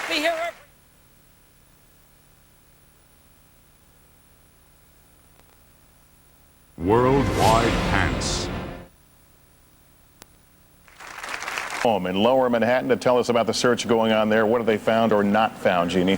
be here every... Worldwide pants. Home in Lower Manhattan to tell us about the search going on there. What have they found or not found, Jeannie?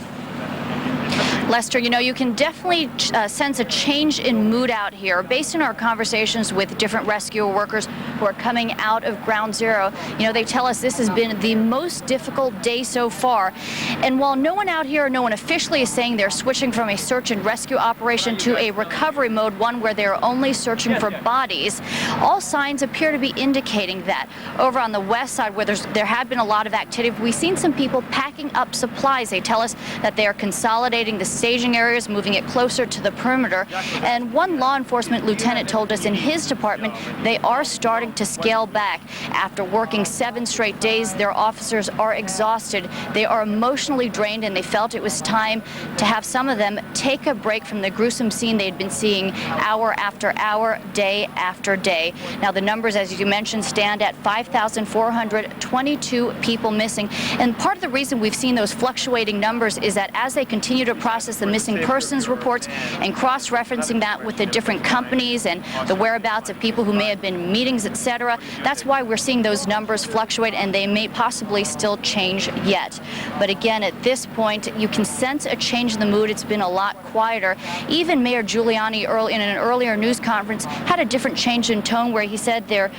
Lester, you know, you can definitely sense a change in mood out here. Based on our conversations with different rescue workers who are coming out of Ground Zero, you know, they tell us this has been the most difficult day so far. And while no one out here, no one officially is saying they're switching from a search and rescue operation to a recovery mode, one where they're only searching for bodies, all signs appear to be indicating that. Over on the west side, where there had been a lot of activity, we've seen some people packing up supplies. They tell us that they are consolidating the staging areas, moving it closer to the perimeter. And one law enforcement lieutenant told us in his department they are starting to scale back. After working 7 straight days, their officers are exhausted. They are emotionally drained, and they felt it was time to have some of them take a break from the gruesome scene they'd been seeing hour after hour, day after day. Now, the numbers, as you mentioned, stand at 5,422 people missing. And part of the reason we've seen those fluctuating numbers is that as they continue to process the missing persons reports and cross-referencing that with the different companies and the whereabouts of people who may have been in meetings, etc., that's why we're seeing those numbers fluctuate, and they may possibly still change yet. But again, at this point, you can sense a change in the mood. It's been a lot quieter. Even Mayor Giuliani in an earlier news conference had a different change in tone, where he said they're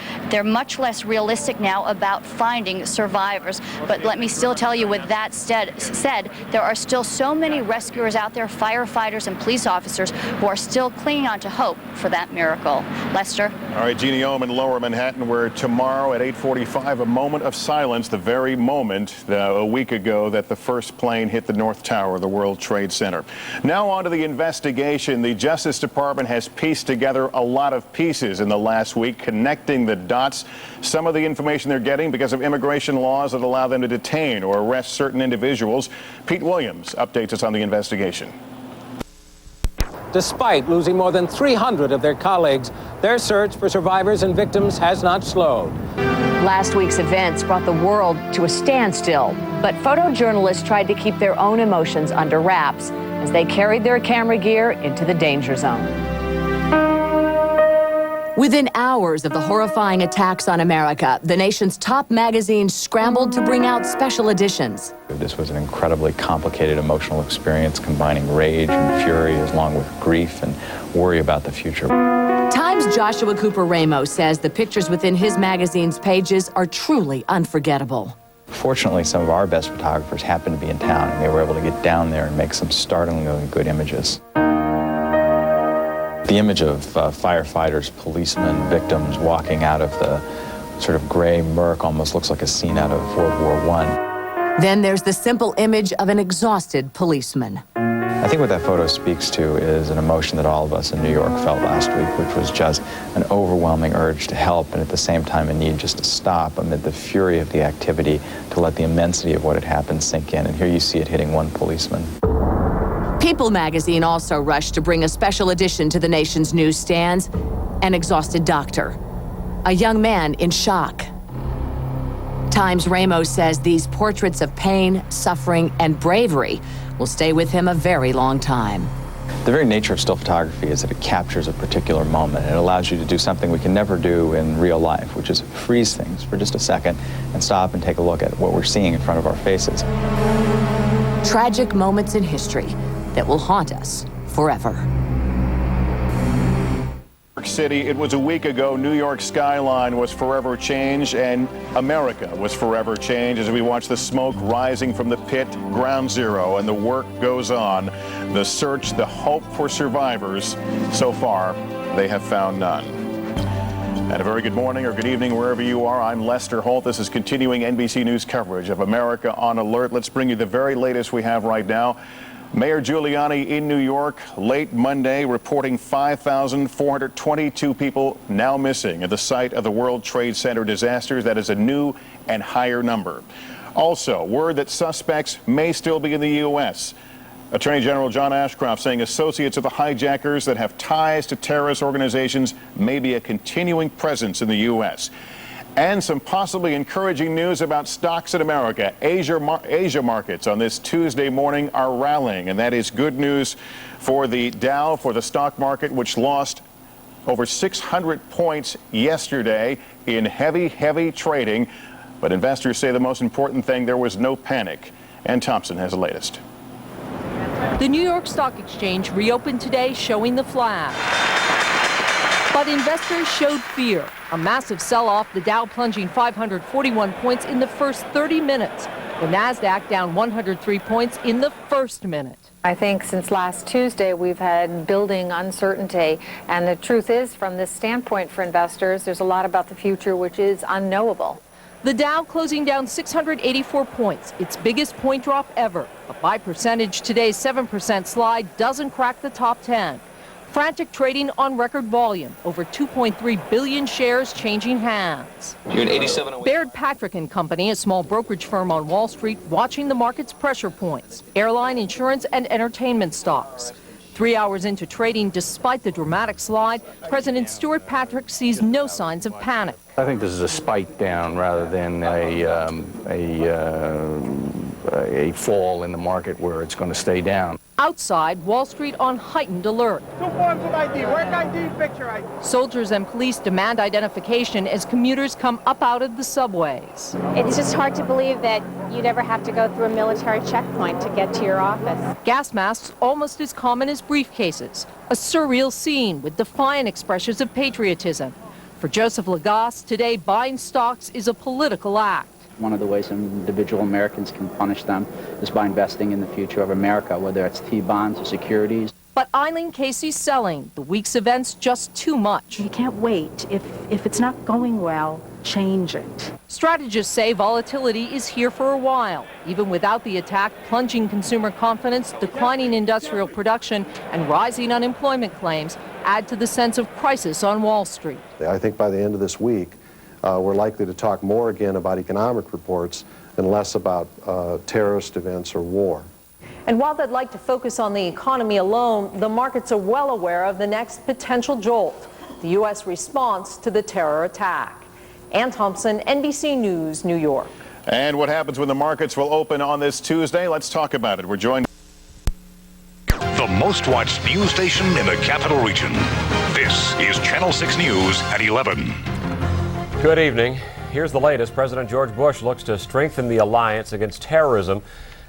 much less realistic now about finding survivors. But let me still tell you, with that said, there are still so many rescuers out there, firefighters and police officers, who are still clinging on to hope for that miracle. Lester? All right, Jeannie Ohm in Lower Manhattan, where tomorrow at 8:45, a moment of silence, the very moment a week ago that the first plane hit the North Tower of the World Trade Center. Now on to the investigation. The Justice Department has pieced together a lot of pieces in the last week, connecting the dots. Some of the information they're getting because of immigration laws that allow them to detain or arrest certain individuals. Pete Williams updates us on the investigation. Despite losing more than 300 of their colleagues, their search for survivors and victims has not slowed. Last week's events brought the world to a standstill, but photojournalists tried to keep their own emotions under wraps as they carried their camera gear into the danger zone. Within hours of the horrifying attacks on America, the nation's top magazines scrambled to bring out special editions. This was an incredibly complicated emotional experience, combining rage and fury along with grief and worry about the future. Time's Joshua Cooper Ramos says the pictures within his magazine's pages are truly unforgettable. Fortunately, some of our best photographers happened to be in town, and they were able to get down there and make some startlingly good images. The image of firefighters, policemen, victims walking out of the sort of gray murk almost looks like a scene out of World War I. Then there's the simple image of an exhausted policeman. I think what that photo speaks to is an emotion that all of us in New York felt last week, which was just an overwhelming urge to help, and at the same time a need just to stop amid the fury of the activity, to let the immensity of what had happened sink in. And here you see it hitting one policeman. People magazine also rushed to bring a special edition to the nation's newsstands. An exhausted doctor, a young man in shock. Time's Ramos says these portraits of pain, suffering, and bravery will stay with him a very long time. The very nature of still photography is that it captures a particular moment. It allows you to do something we can never do in real life, which is freeze things for just a second and stop and take a look at what we're seeing in front of our faces. Tragic moments in history that will haunt us forever. New York City, it was a week ago. New York's skyline was forever changed, and America was forever changed as we watch the smoke rising from the pit, Ground Zero, and the work goes on. The search, the hope for survivors. So far, they have found none. And a very good morning or good evening wherever you are. I'm Lester Holt. This is continuing NBC News coverage of America on Alert. Let's bring you the very latest we have right now. Mayor Giuliani in New York late Monday reporting 5,422 people now missing at the site of the World Trade Center disasters. That is a new and higher number. Also, word that suspects may still be in the U.S. Attorney General John Ashcroft saying associates of the hijackers that have ties to terrorist organizations may be a continuing presence in the U.S. And some possibly encouraging news about stocks in America. Asia markets on this Tuesday morning are rallying, and that is good news for the Dow, for the stock market, which lost over 600 points yesterday in heavy trading. But investors say the most important thing, there was no panic. Ann Thompson has the latest. The New York Stock Exchange reopened today showing the flag. But investors showed fear. A massive sell-off, the Dow plunging 541 points in the first 30 minutes. The NASDAQ down 103 points in the first minute. I think since last Tuesday we've had building uncertainty, and the truth is, from this standpoint for investors, there's a lot about the future which is unknowable. The Dow closing down 684 points, its biggest point drop ever. But by percentage, today's 7% slide doesn't crack the top 10. Frantic trading on record volume, over 2.3 billion shares changing hands. Baird Patrick & Company, a small brokerage firm on Wall Street, watching the market's pressure points, airline, insurance, and entertainment stocks. 3 hours into trading, despite the dramatic slide, President Stuart Patrick sees no signs of panic. I think this is a spike down rather than a fall in the market where it's going to stay down. Outside, Wall Street on heightened alert. 2 forms of ID. Work ID, picture ID. Soldiers and police demand identification as commuters come up out of the subways. It's just hard to believe that you'd ever have to go through a military checkpoint to get to your office. Gas masks almost as common as briefcases. A surreal scene with defiant expressions of patriotism. For Joseph Lagasse, today buying stocks is a political act. One of the ways individual Americans can punish them is by investing in the future of America, whether it's T-bonds or securities. But Eileen Casey's selling. The week's events just too much. You can't wait. If it's not going well, change it. Strategists say volatility is here for a while. Even without the attack, plunging consumer confidence, declining industrial production, and rising unemployment claims add to the sense of crisis on Wall Street. I think by the end of this week, we're likely to talk more again about economic reports and less about terrorist events or war. And while they'd like to focus on the economy alone, the markets are well aware of the next potential jolt, the U.S. response to the terror attack. Ann Thompson, NBC News, New York. And what happens when the markets will open on this Tuesday? Let's talk about it. We're joined. The most watched news station in the capital region. This is Channel 6 News at 11. Good evening. Here's the latest. President George Bush looks to strengthen the alliance against terrorism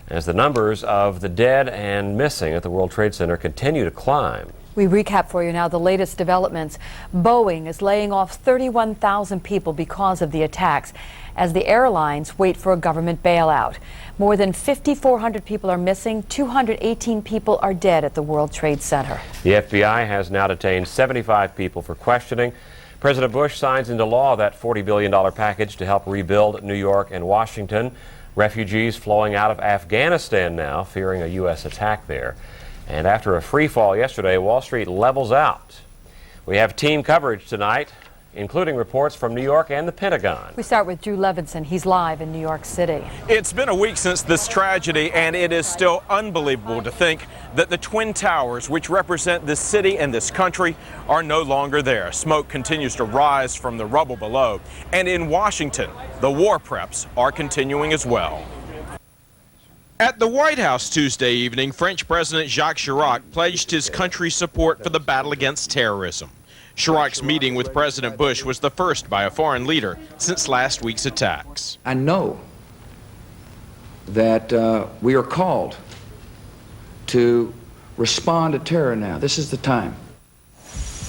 as the numbers of the dead and missing at the World Trade Center continue to climb. We recap for you now the latest developments. Boeing is laying off 31,000 people because of the attacks as the airlines wait for a government bailout. More than 5,400 people are missing. 218 people are dead at the World Trade Center. The FBI has now detained 75 people for questioning. President Bush signs into law that $40 billion package to help rebuild New York and Washington. Refugees flowing out of Afghanistan now, fearing a U.S. attack there. And after a free fall yesterday, Wall Street levels out. We have team coverage tonight, including reports from New York and the Pentagon. We start with Drew Levinson. He's live in New York City. It's been a week since this tragedy, and it is still unbelievable to think that the Twin Towers, which represent this city and this country, are no longer there. Smoke continues to rise from the rubble below. And in Washington, the war preps are continuing as well. At the White House Tuesday evening, French President Jacques Chirac pledged his country's support for the battle against terrorism. Chirac's meeting with President Bush was the first by a foreign leader since last week's attacks. I know that we are called to respond to terror now. This is the time.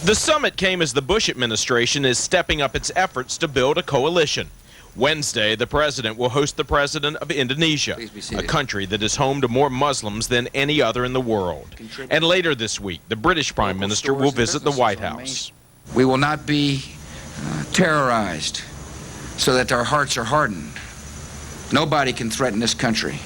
The summit came as the Bush administration is stepping up its efforts to build a coalition. Wednesday, the president will host the president of Indonesia, a country that is home to more Muslims than any other in the world. And later this week, the British Prime Minister will visit the White House. We will not be terrorized so that our hearts are hardened. Nobody can threaten this country.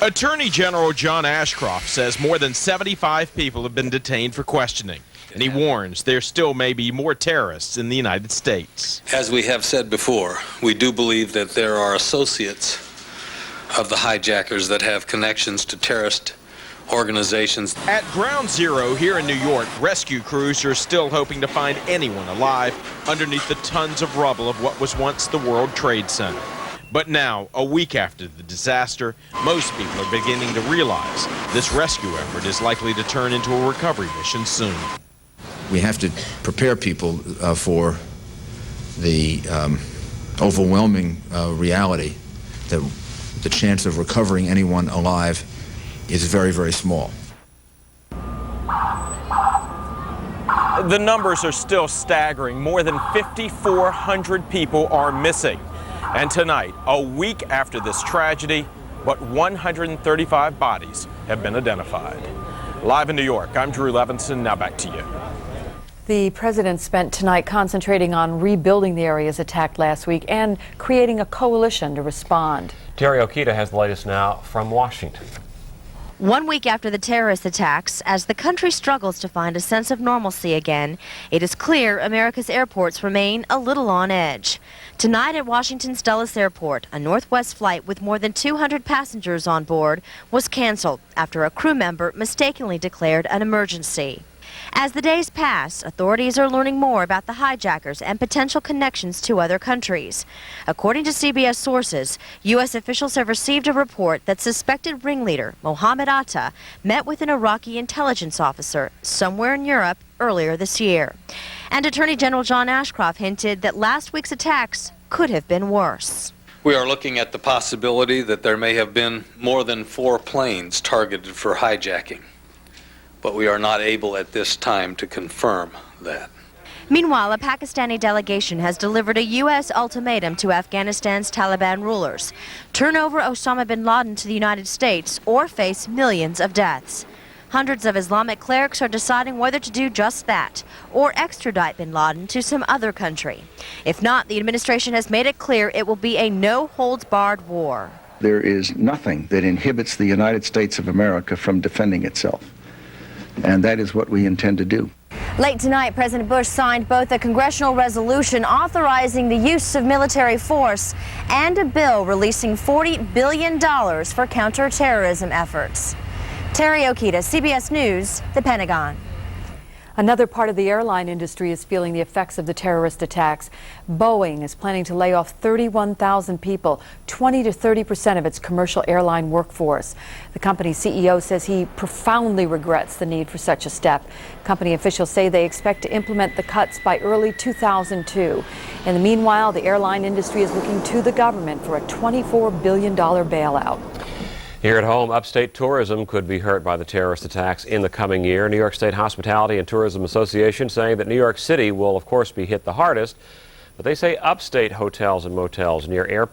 Attorney General John Ashcroft says more than 75 people have been detained for questioning. And he warns there still may be more terrorists in the United States. As we have said before, we do believe that there are associates of the hijackers that have connections to terrorist organizations. At Ground Zero here in New York, rescue crews are still hoping to find anyone alive underneath the tons of rubble of what was once the World Trade Center. But now, a week after the disaster, most people are beginning to realize this rescue effort is likely to turn into a recovery mission soon. We have to prepare people for the overwhelming reality that the chance of recovering anyone alive is very, very small. The numbers are still staggering. More than 5,400 people are missing. And tonight, a week after this tragedy, but 135 bodies have been identified. Live in New York, I'm Drew Levinson. Now back to you. The president spent tonight concentrating on rebuilding the areas attacked last week and creating a coalition to respond. Terry Okita has the latest now from Washington. 1 week after the terrorist attacks, as the country struggles to find a sense of normalcy again, it is clear America's airports remain a little on edge. Tonight at Washington's Dulles Airport, a Northwest flight with more than 200 passengers on board was canceled after a crew member mistakenly declared an emergency. As the days pass, authorities are learning more about the hijackers and potential connections to other countries. According to CBS sources, U.S. officials have received a report that suspected ringleader Mohammed Atta met with an Iraqi intelligence officer somewhere in Europe earlier this year. And Attorney General John Ashcroft hinted that last week's attacks could have been worse. We are looking at the possibility that there may have been more than 4 planes targeted for hijacking, but we are not able at this time to confirm that. Meanwhile, a Pakistani delegation has delivered a U.S. ultimatum to Afghanistan's Taliban rulers: turn over Osama bin Laden to the United States or face millions of deaths. Hundreds of Islamic clerics are deciding whether to do just that, or extradite bin Laden to some other country. If not, the administration has made it clear it will be a no-holds-barred war. There is nothing that inhibits the United States of America from defending itself, and that is what we intend to do. Late tonight, President Bush signed both a congressional resolution authorizing the use of military force and a bill releasing $40 billion for counterterrorism efforts. Terry Okita, CBS News, the Pentagon. Another part of the airline industry is feeling the effects of the terrorist attacks. Boeing is planning to lay off 31,000 people, 20 to 30% of its commercial airline workforce. The company's CEO says he profoundly regrets the need for such a step. Company officials say they expect to implement the cuts by early 2002. In the meanwhile, the airline industry is looking to the government for a $24 billion bailout. Here at home, upstate tourism could be hurt by the terrorist attacks in the coming year. New York State Hospitality and Tourism Association saying that New York City will, of course, be hit the hardest, but they say upstate hotels and motels near airports